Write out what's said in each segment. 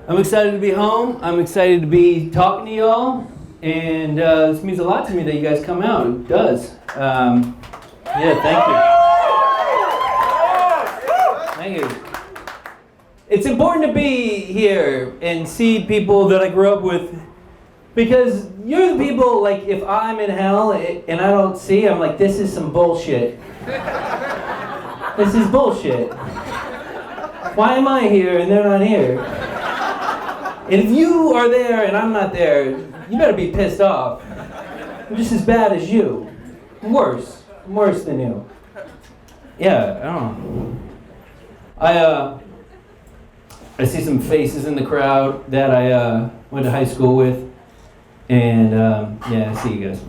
I'm excited to be home. I'm excited to be talking to y'all. And this means a lot to me that you guys come out. It does. Yeah, thank you. Thank you. It's important to be here and see people that I grew up with, because you're the people, like, if I'm in hell and I don't see, I'm like, this is some bullshit. This is bullshit. Why am I here and they're not here? And if you are there and I'm not there, you better be pissed off. I'm just as bad as you. Worse. I'm worse than you. Yeah, I don't know. I see some faces in the crowd that I went to high school with. And yeah, I see you guys.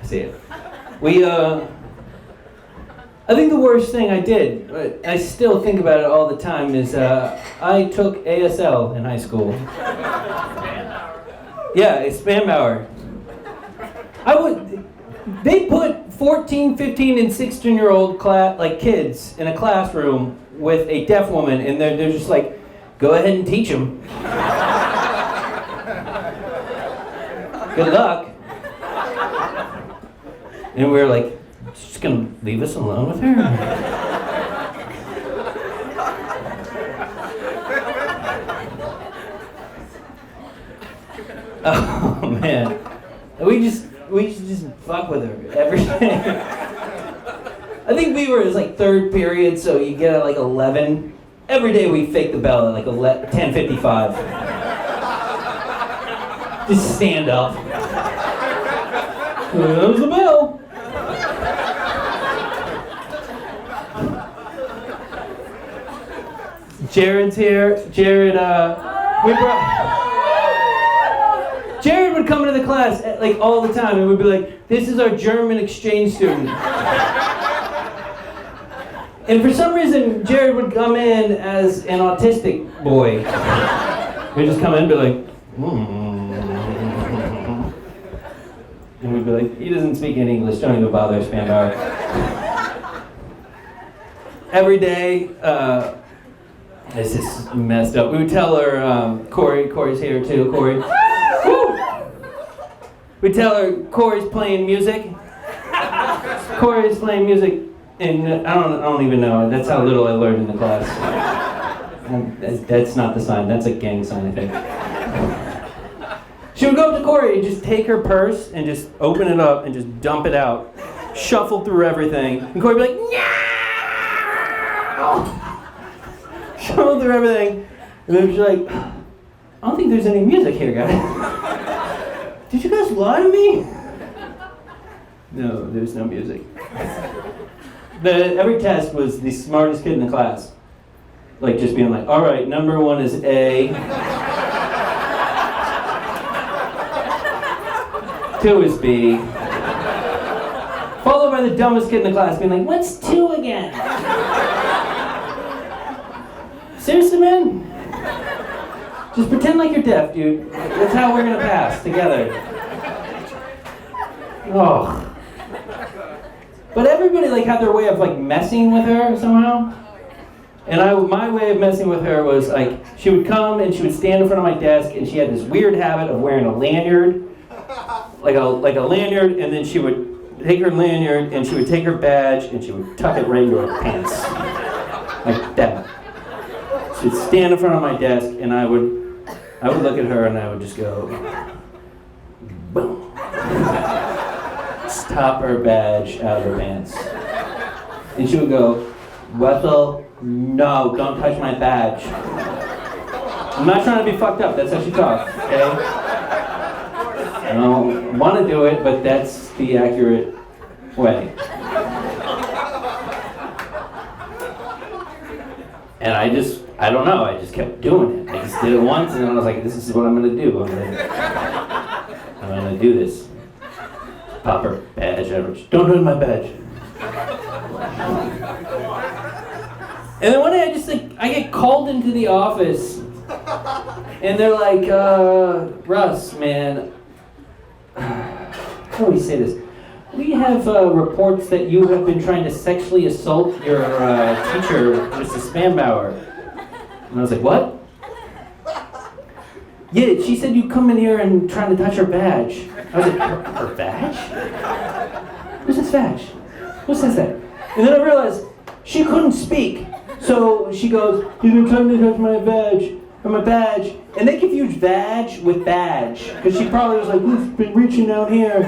I see it. I think the worst thing I did, I still think about it all the time, is I took ASL in high school. Yeah, it's Spanbauer. They put 14, 15, and 16-year-old kids in a classroom with a deaf woman, and they're just like, go ahead and teach them. Good luck. And we were like, just gonna leave us alone with her? Oh man, we should just fuck with her every day. I think it was like third period, so you get at like 11. Every day we fake the bell at like 10:55. Just stand up. There's the bell. Jared's here. Jared would come into the class like all the time and we'd be like, this is our German exchange student. And for some reason, Jared would come in as an autistic boy. We'd just come in and be like, And we'd be like, he doesn't speak any English, don't even bother, Spanbauer. Every day, this is messed up. We would tell her, Corey's here too, Corey. We'd tell her Corey's playing music. Corey's playing music, and I don't even know. That's how little I learned in the class. That's not the sign. That's a gang sign, I think. She would go up to Corey and just take her purse and just open it up and just dump it out, shuffle through everything, and Corey would be like, no! Shuffle through everything, and then she's like, I don't think there's any music here, guys. Did you guys lie to me? No, there's no music. Every test was the smartest kid in the class. Like just being like, all right, number 1 is A. 2 is B. Followed by the dumbest kid in the class being like, what's 2 again? Seriously, man? Just pretend like you're deaf, dude. That's how we're gonna pass, together. Oh. But everybody had their way of messing with her somehow. And my way of messing with her was she would come and she would stand in front of my desk and she had this weird habit of wearing a lanyard. Like a lanyard, and then she would take her lanyard and she would take her badge and she would tuck it right into her pants. Like that. She'd stand in front of my desk and I would look at her and I would just go, boom. Stop her badge out of her pants. And she would go, Russell, no, don't touch my badge. I'm not trying to be fucked up, that's how she talks, okay? I don't want to do it, but that's the accurate way. And I don't know, I just kept doing it. I just did it once and then I was like, this is what I'm going to do. I'm going to do this. Pop her badge out. Don't touch my badge. And then one day I get called into the office and they're like, Russ, man, how do we say this? We have reports that you have been trying to sexually assault your teacher, Mrs. Spanbauer. And I was like, what? Yeah, she said you come in here and trying to touch her badge. I was like, her badge? Who's this badge? Who says that? And then I realized she couldn't speak. So she goes, he's been trying to touch my badge. Or my badge. And they confused badge with badge. Because she probably was like, who's been reaching down here?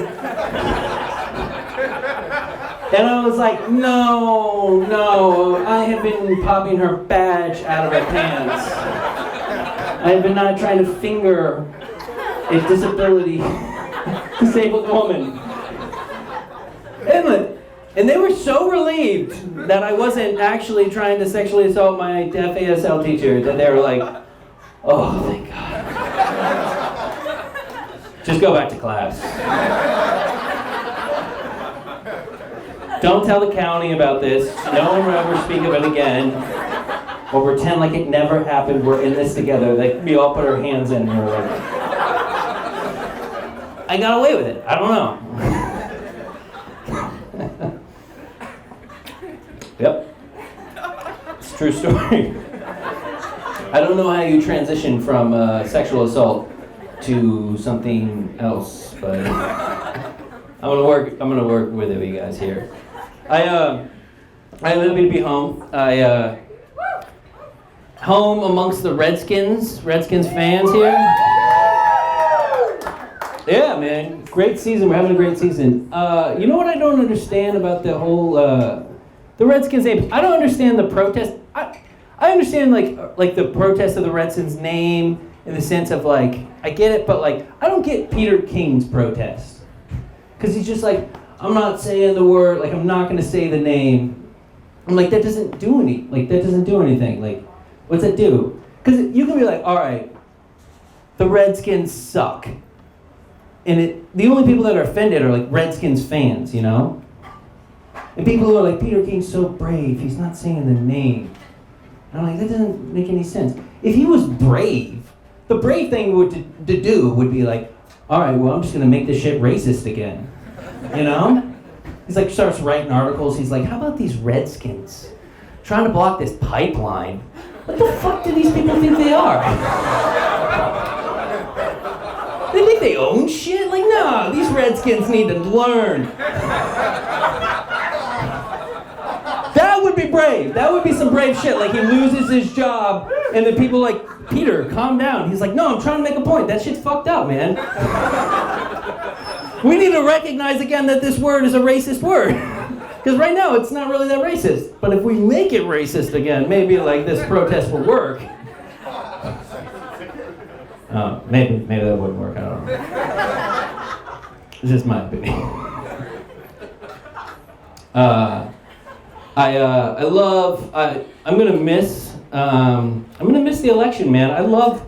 And I was like, no, I have been popping her badge out of her pants. I have been not trying to finger a disabled woman. And they were so relieved that I wasn't actually trying to sexually assault my deaf ASL teacher that they were like, oh, thank God. Just go back to class. Don't tell the county about this. No one will ever speak of it again. Or pretend like it never happened. We're in this together. Like, we all put our hands in and we're like, I got away with it. I don't know. Yep. It's a true story. I don't know how you transition from sexual assault to something else, but I'm gonna work with it with you guys here. I'm happy to be home. Home amongst the Redskins fans here. Yeah, man, great season. We're having a great season. You know what I don't understand about the whole the Redskins name? I don't understand the protest. I understand like the protest of the Redskins name in the sense of like I get it, but like I don't get Peter King's protest because he's just like I'm not saying the word, like I'm not gonna say the name. I'm like that doesn't do anything. Like what's that do? Because you can be like, all right, the Redskins suck. And the only people that are offended are like Redskins fans, you know? And people who are like, Peter King's so brave, he's not saying the name. And I'm like, that doesn't make any sense. If he was brave, the brave thing to do would be like, all right, well, I'm just gonna make this shit racist again. You know? He's like, starts writing articles, he's like, how about these Redskins trying to block this pipeline? What the fuck do these people think they are? They think they own shit? Like, no, these Redskins need to learn. That would be brave. That would be some brave shit. Like, he loses his job, and then people like, Peter, calm down. He's like, no, I'm trying to make a point. That shit's fucked up, man. We need to recognize again that this word is a racist word. Because right now, it's not really that racist. But if we make it racist again, maybe like this protest will work. Maybe that wouldn't work. I don't know. It's just my opinion. I'm gonna miss the election, man. I love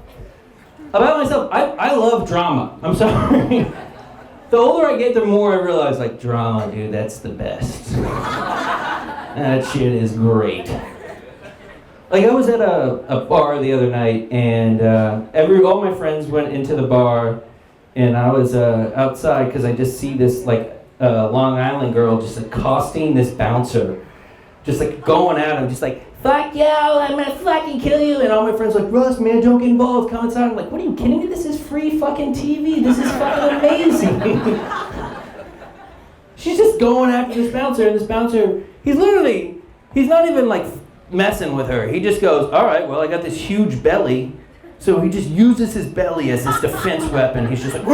drama. I'm sorry. The older I get, the more I realize, like, drama, dude, that's the best. That shit is great. Like, I was at a bar the other night, and all my friends went into the bar, and I was outside because I just see this, like, Long Island girl just accosting this bouncer, just, like, going at him, just like, fuck you, I'm gonna fucking kill you, and all my friends are like, Russ, man, don't get involved, come inside. I'm like, what are you kidding me? This is free fucking TV, this is fucking amazing. She's just going after this bouncer, and this bouncer, he's not even, like, messing with her. He just goes, all right, well, I got this huge belly. So he just uses his belly as his defense weapon. He's just like,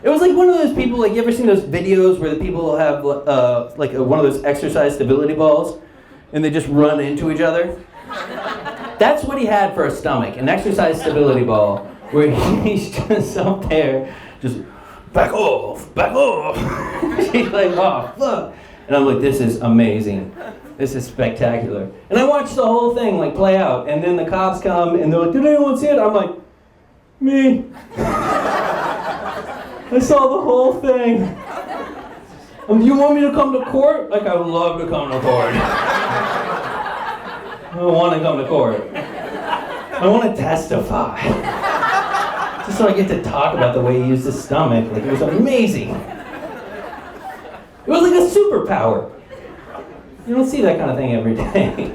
it was like one of those people, like, you ever seen those videos where the people have, like, one of those exercise stability balls, and they just run into each other? That's what he had for a stomach, an exercise stability ball, where he's just up there, just, back off. She's like, oh, fuck. And I'm like, this is amazing. This is spectacular. And I watched the whole thing like play out, and then the cops come and they're like, did anyone see it? I'm like, me. I saw the whole thing. You want me to come to court? Like, I would love to come to court. I want to come to court. I want to testify. Just so I get to talk about the way he used his stomach. Like, it was amazing. It was like a superpower. You don't see that kind of thing every day.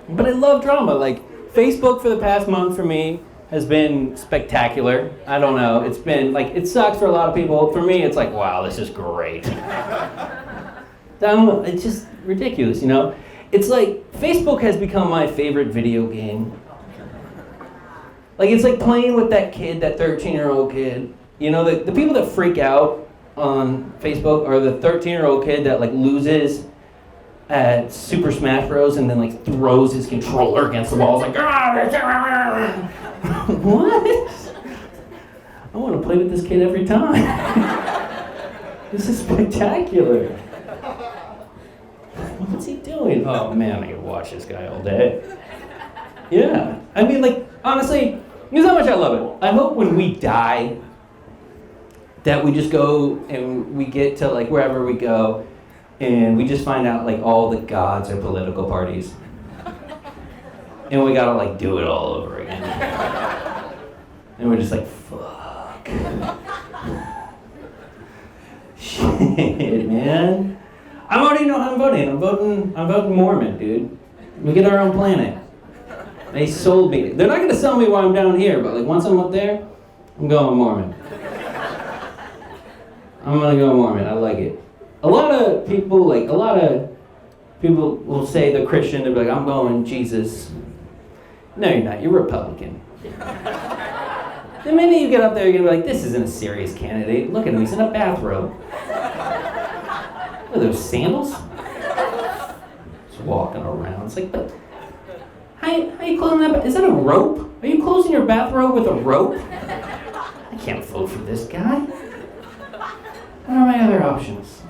But I love drama. Like, Facebook for the past month for me has been spectacular. I don't know. It's been, like, it sucks for a lot of people. For me, it's like, wow, this is great. I don't know. It's just ridiculous, you know? It's like, Facebook has become my favorite video game. Like, it's like playing with that kid, that 13-year-old kid. You know, the people that freak out on Facebook are the 13-year-old kid that, like, loses at Super Smash Bros. And then, like, throws his controller against the wall. It's like, what? I want to play with this kid every time. This is spectacular. What's he doing? Oh man, I could watch this guy all day. Yeah, I mean, like, honestly, here's how much I love it. I hope when we die that we just go and we get to, like, wherever we go and we just find out, like, all the gods are political parties. And we gotta, like, do it all over again. And we're just like, fuck. Shit, man. I already know how I'm voting. I'm voting Mormon, dude. We get our own planet. They sold me. They're not gonna sell me while I'm down here, but, like, once I'm up there, I'm going Mormon. I'm gonna go Mormon. I like it. A lot of people will say they're Christian. They're like, I'm going Jesus. No, you're not. You're Republican. The minute you get up there, you're gonna be like, this isn't a serious candidate. Look at him. He's in a bathrobe. What are those, sandals? Just walking around. It's like, but how you closing that? Is that a rope? Are you closing your bathrobe with a rope? I can't vote for this guy. What are my other options?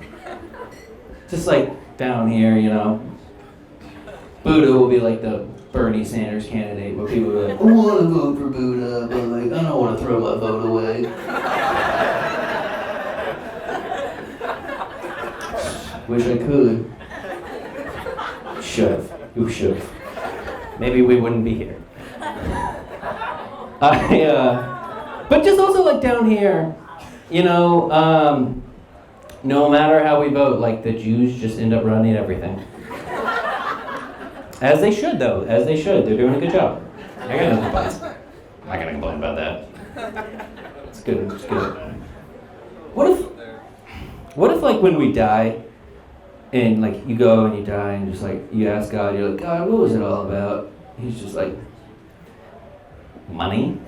Just like down here, you know, Buddha will be like the Bernie Sanders candidate, where people are like, I want to vote for Buddha, but, like, I don't want to throw my vote away. Wish I could. Should've. Who should've? Maybe we wouldn't be here. But just also, like, down here, you know, no matter how we vote, like, the Jews just end up running everything. As they should, though. As they should. They're doing a good job. I got no complaints. I'm not gonna complain about that. It's good. It's good. What if, like, when we die, and, like, you go and you die, and just, like, you ask God, you're like, God, what was it all about? He's just like, money?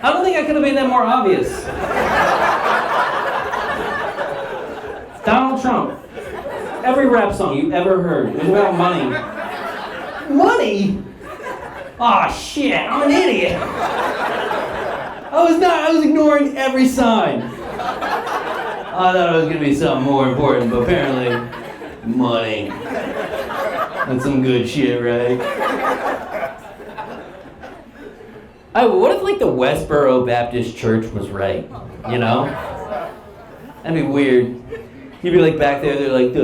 I don't think I could have made that more obvious. Donald Trump. Every rap song you ever heard was about money. Money? Aw, shit, I'm an idiot. I was ignoring every sign. I thought it was gonna be something more important, but apparently, money. That's some good shit, right? What if, like, the Westboro Baptist Church was right, you know? That'd be weird. You'd be, like, back there, they're like,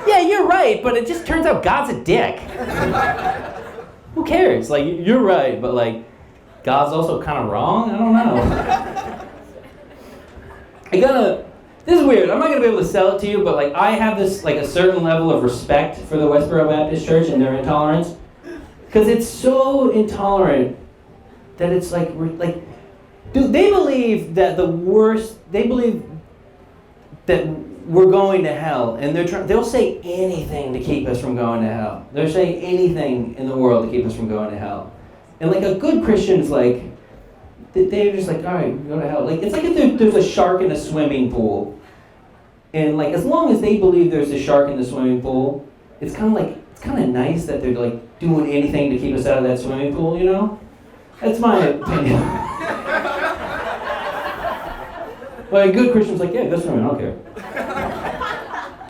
yeah, you're right, but it just turns out God's a dick. Who cares? Like, you're right, but, like, God's also kind of wrong? I don't know. This is weird. I'm not going to be able to sell it to you, but, like, I have this, like, a certain level of respect for the Westboro Baptist Church and their intolerance. Because it's so intolerant that it's like, dude, they believe that they believe that we're going to hell, and they'll say anything to keep us from going to hell. They'll say anything in the world to keep us from going to hell. And, like, a good Christian's like, they're just like, all right, go to hell. Like, it's like if there's a shark in a swimming pool, and, like, as long as they believe there's a shark in the swimming pool, it's kind of nice that they're, like, doing anything to keep us out of that swimming pool, you know? That's my opinion. But a good Christian's like, yeah, go swimming, I don't care.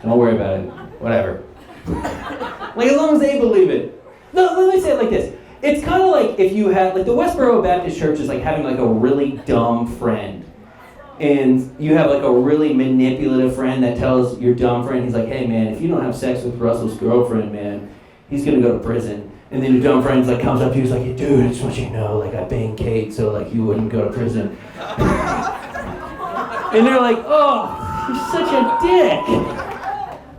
Don't worry about it. Whatever. Like, as long as they believe it. No, let me say it like this. It's kind of like if you had, like, the Westboro Baptist Church is like having, like, a really dumb friend. And you have, like, a really manipulative friend that tells your dumb friend, he's like, hey, man, if you don't have sex with Russell's girlfriend, man, he's going to go to prison. And then your dumb friend, like, comes up to you, he's like, hey, dude, I just want you to know, like, I banged Kate, so, like, you wouldn't go to prison. And they're like, oh, you're such a dick.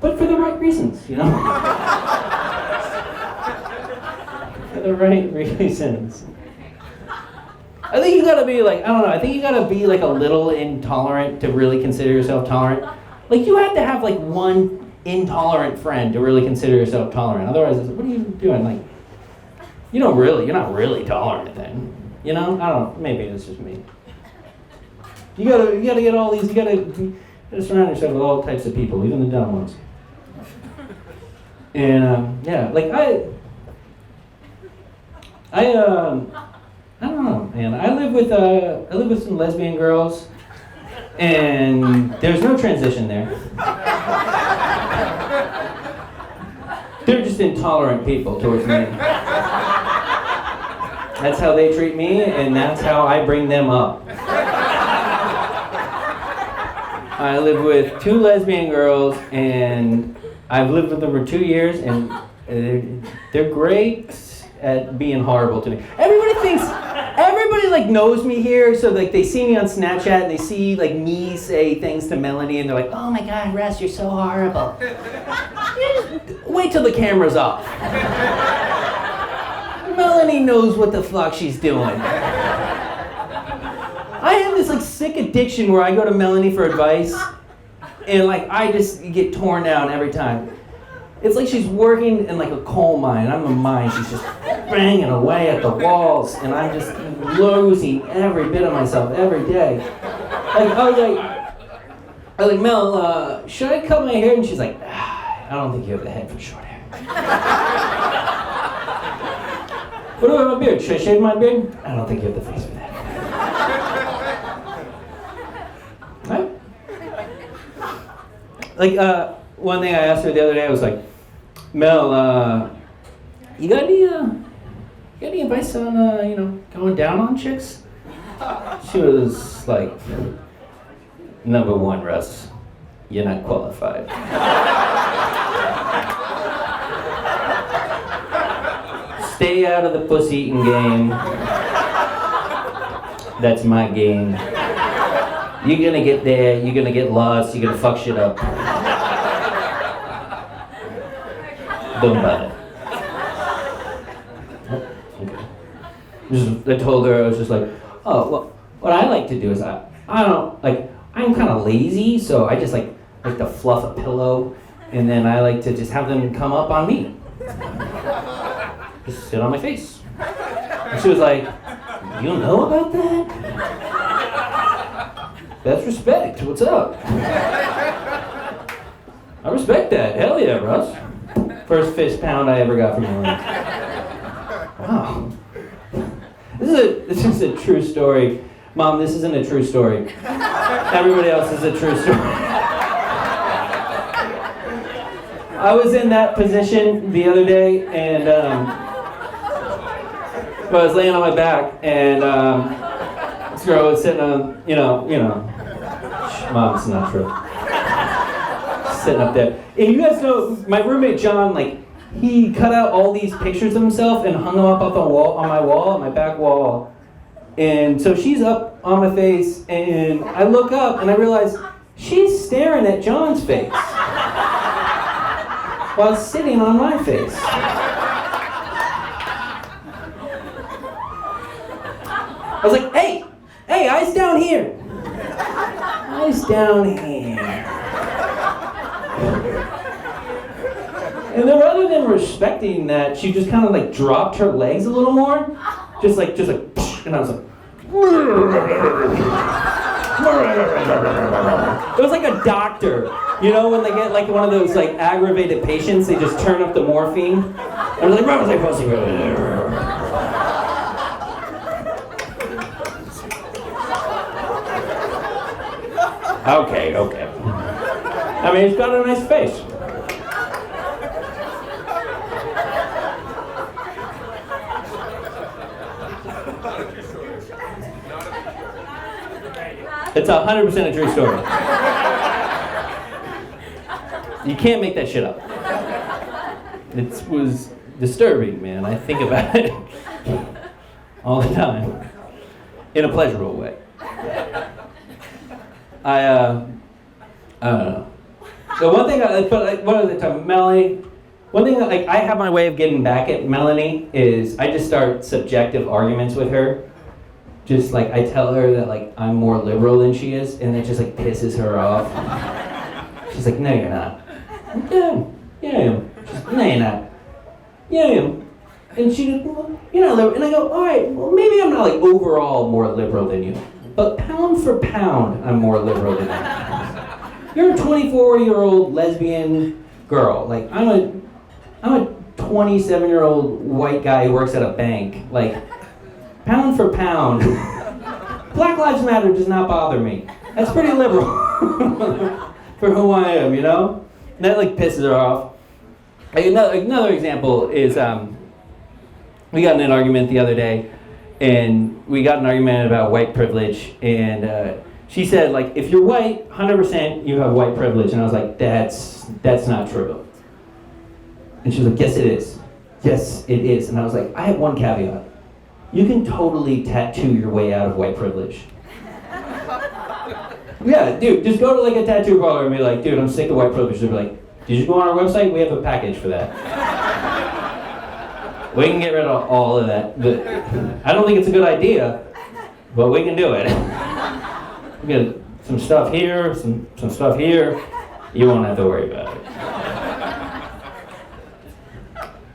But for the right reasons, you know? For the right reasons. I think you gotta be like, I don't know, I think you gotta be like a little intolerant to really consider yourself tolerant. Like you have to have like one intolerant friend to really consider yourself tolerant. Otherwise, it's like, what are you doing? Like, you're not really tolerant then. You know? I don't know, maybe it's just me. You gotta get all these, you gotta surround yourself with all types of people, even the dumb ones. And yeah, like I don't know, man. I live with some lesbian girls, and there's no transition there. They're just intolerant people towards me. That's how they treat me, and that's how I bring them up. I live with 2 lesbian girls, and I've lived with them for 2 years, and they're great at being horrible to me. Everybody like knows me here, so like they see me on Snapchat and they see like me say things to Melanie, and they're like, "Oh my God, Russ, you're so horrible." Wait till the camera's off. Melanie knows what the fuck she's doing. I have this like sick addiction where I go to Melanie for advice, and like I just get torn down every time. It's like she's working in like a coal mine. I'm a mine. She's just banging away at the walls, and I'm just losing every bit of myself every day. Like I was like, Mel, should I cut my hair? And she's like, I don't think you have the head for short hair. What about my beard? Should I shave my beard? I don't think you have the face for that. Right? Like one thing I asked her the other day, I was like, Mel, you got any advice on going down on chicks? She was like, number 1, Russ, you're not qualified. Stay out of the pussy eating game. That's my game. You're gonna get there, you're gonna get lost, you're gonna fuck shit up. Don't bother. Okay. I told her, I was just like, oh, well, what I like to do is I don't, like, I'm kind of lazy, so I just like to fluff a pillow, and then I like to just have them come up on me. Just sit on my face. And she was like, you don't know about that? That's respect, what's up? I respect that, hell yeah, Russ. First fist pound I ever got from her. Wow. This is a true story. Mom, this isn't a true story. Everybody else is a true story. I was in that position the other day, and I was laying on my back, and this girl was sitting on, Mom, it's not true. Sitting up there. And you guys know, my roommate John, like, he cut out all these pictures of himself and hung them up on my back wall. And so she's up on my face, and I look up and I realize she's staring at John's face while sitting on my face. I was like, hey, eyes down here. Eyes down here. And then rather than respecting that, she just kind of like dropped her legs a little more. Just like, and I was like, it was like a doctor. You know, when they get like one of those like aggravated patients, they just turn up the morphine. I was like, okay. I mean, he's got a nice face. It's 100% a true story. You can't make that shit up. It was disturbing, man. I think about it all the time. In a pleasurable way. I don't know. So one thing, what was it, Melanie? One thing that I have my way of getting back at Melanie is I just start subjective arguments with her. Just I tell her that I'm more liberal than she is, and it just pisses her off. She's like, no, you're not. Yeah, I am. She's like, no, you're not. Yeah, I am. And she goes, well, you're not liberal. And I go, all right, well, maybe I'm not overall more liberal than you, but pound for pound, I'm more liberal than you. You're a 24-year-old lesbian girl. I'm a 27-year-old white guy who works at a bank. Pound for pound, Black Lives Matter does not bother me. That's pretty liberal for who I am, And that pisses her off. Another example is we got in an argument the other day, and we got an argument about white privilege, and she said if you're white, 100% you have white privilege, and I was like, that's not true. And she was like, yes it is. Yes it is. And I was like, I have one caveat. You can totally tattoo your way out of white privilege. Yeah, dude, just go to a tattoo parlor and be like, dude, I'm sick of white privilege. They'll be like, did you go on our website? We have a package for that. We can get rid of all of that. But I don't think it's a good idea, but we can do it. We get some stuff here, some stuff here. You won't have to worry about it.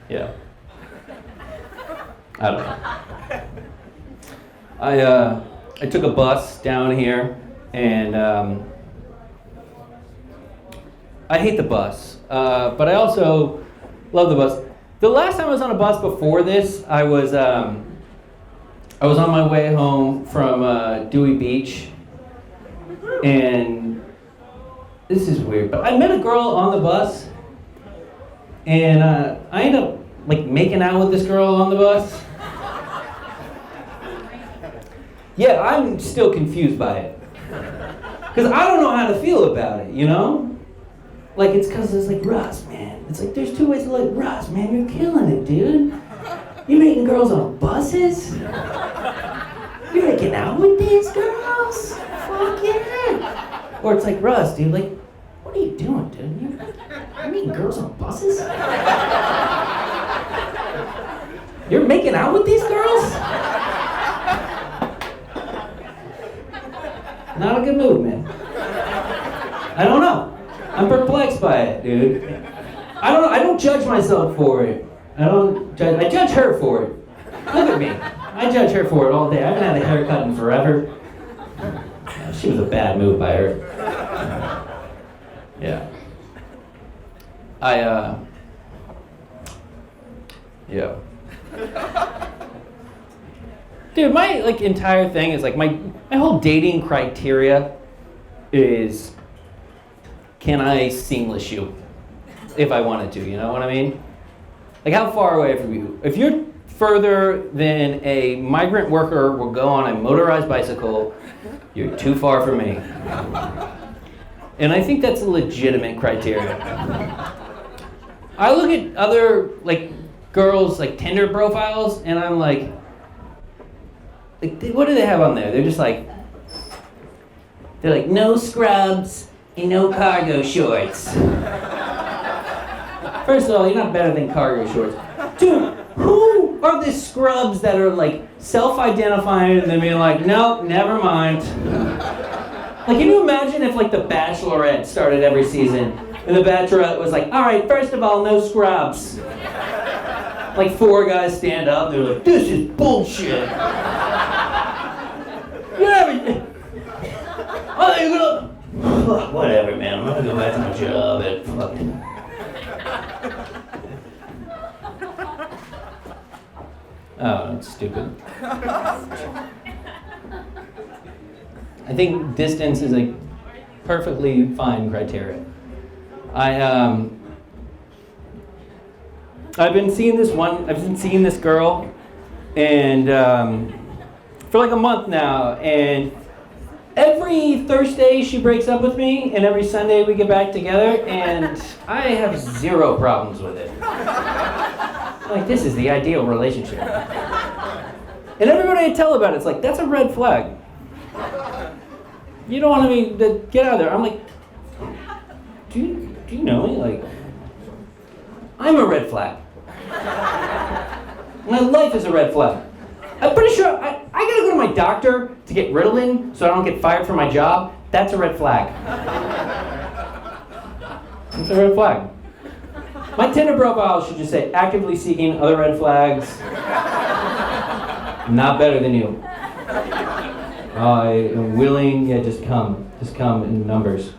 Yeah. I don't know. I took a bus down here, and I hate the bus, but I also love the bus. The last time I was on a bus before this, I was on my way home from Dewey Beach, and this is weird, but I met a girl on the bus, and I ended up making out with this girl on the bus. Yeah, I'm still confused by it. Because I don't know how to feel about it, It's because it's Russ, man. It's there's two ways to Russ, man, you're killing it, dude. You're making girls on buses? You're making out with these girls? Fuck yeah. Or it's Russ, dude, what are you doing, dude? You're making girls on buses? You're making out with these girls? Not a good move, man. I don't know. I'm perplexed by it, dude. I don't know. I don't judge myself for it. I judge her for it. Look at me. I judge her for it all day. I haven't had a haircut in forever. She was a bad move by her. Yeah. Yeah. Dude, my entire thing is my whole dating criteria is, can I seamless you if I wanted to, you know what I mean? How far away from you? If you're further than a migrant worker will go on a motorized bicycle, you're too far from me. And I think that's a legitimate criteria. I look at other girls Tinder profiles, and I'm what do they have on there? They're just they're no scrubs and no cargo shorts. First of all, you're not better than cargo shorts. Dude, who are the scrubs that are self-identifying and then being nope, never mind. Can you imagine if The Bachelorette started every season and The Bachelorette was all right, first of all, no scrubs. 4 guys stand up, they're this is bullshit. Whatever, man. I'm gonna go back to my job and fucking. Oh, that's stupid. I think distance is a perfectly fine criteria. I've been seeing this girl, and for a month now, and every Thursday she breaks up with me, and every Sunday we get back together, and I have zero problems with it. This is the ideal relationship. And everybody I tell about it's that's a red flag. You don't want me to get out of there. I'm like, do you know me? Like, I'm a red flag. My life is a red flag. I'm pretty sure I gotta go to my doctor to get Ritalin so I don't get fired from my job. That's a red flag. It's a red flag. My Tinder profile should just say, actively seeking other red flags. Not better than you. I am willing, yeah, just come in numbers.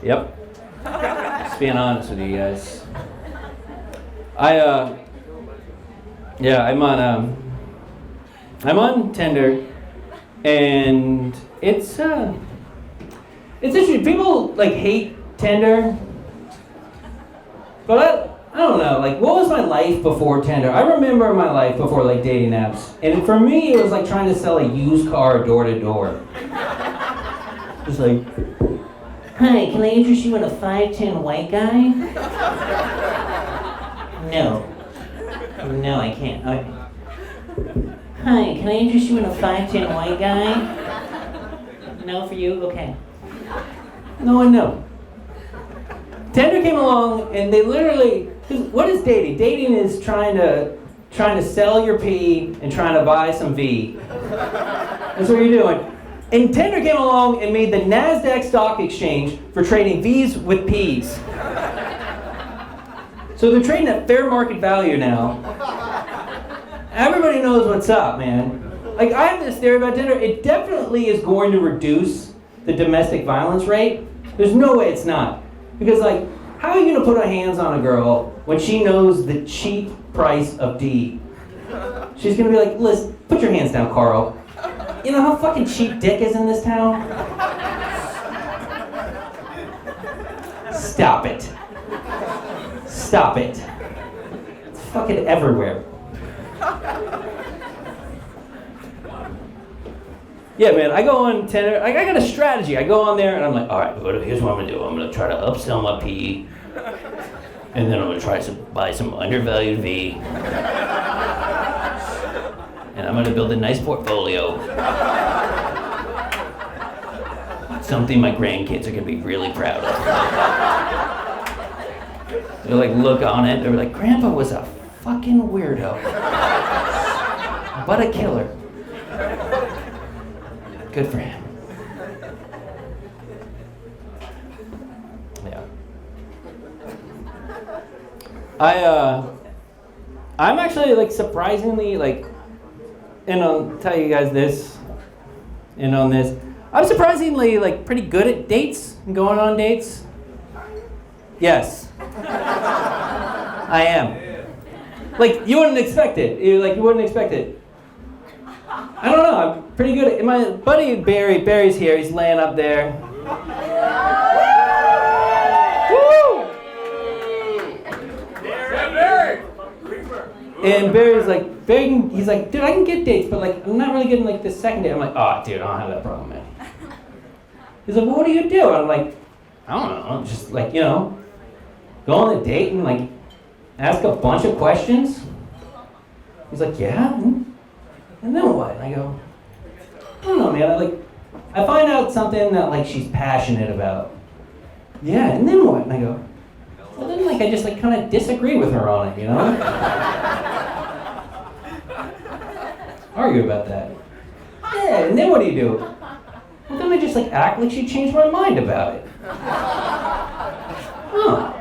Yep. Just being honest with you guys. I'm on Tinder, and it's interesting. People like hate Tinder, but I don't know. Like, what was my life before Tinder? I remember my life before like dating apps, and for me, it was like trying to sell a used car door to door. Just like, hi, can I interest you in a 5'10" white guy? No, I can't. Okay. Hi, can I interest you in a 5'10" white guy? No for you? Okay. No and no. Tinder came along and they literally, what is dating? Dating is trying to sell your P and trying to buy some V. That's what you're doing. And Tinder came along and made the NASDAQ stock exchange for trading V's with P's. So they're trading at fair market value now. Everybody knows what's up, man. Like, I have this theory about Tinder. It definitely is going to reduce the domestic violence rate. There's no way it's not. Because, like, how are you going to put our hands on a girl when she knows the cheap price of D? She's going to be like, listen, put your hands down, Carl. You know how fucking cheap dick is in this town? Stop it. Stop it. It's fucking everywhere. Yeah, man, I go on Tinder. I got a strategy. I go on there and I'm like, all right, here's what I'm gonna do. I'm gonna try to upsell my P, and then I'm gonna try to buy some undervalued V, and I'm gonna build a nice portfolio. Something my grandkids are gonna be really proud of. They'll like look on it. They're like, Grandpa was a fucking weirdo, but a killer. Good for him. Yeah. I'm actually like surprisingly like, and I'll tell you guys this, and on this, I'm surprisingly like pretty good at dates and going on dates. Yes. I am. Like, you wouldn't expect it. You wouldn't expect it. I don't know, I'm pretty good at, my buddy Barry's here, he's laying up there. Woo! And Barry's like, he's like, dude, I can get dates, but like, I'm not really getting like the second date. I'm like, oh, dude, I don't have that problem, man. He's like, well, what do you do? And I'm like, I don't know, just like, you know, go on a date and like, ask a bunch of questions. He's like, yeah? And then what? And I go, I don't know, man. I find out something that like she's passionate about. Yeah, and then what? And I go, well then like I just like kind of disagree with her on it, you know? Argue about that. Yeah, and then what do you do? Well then I just like act like she changed my mind about it. Huh.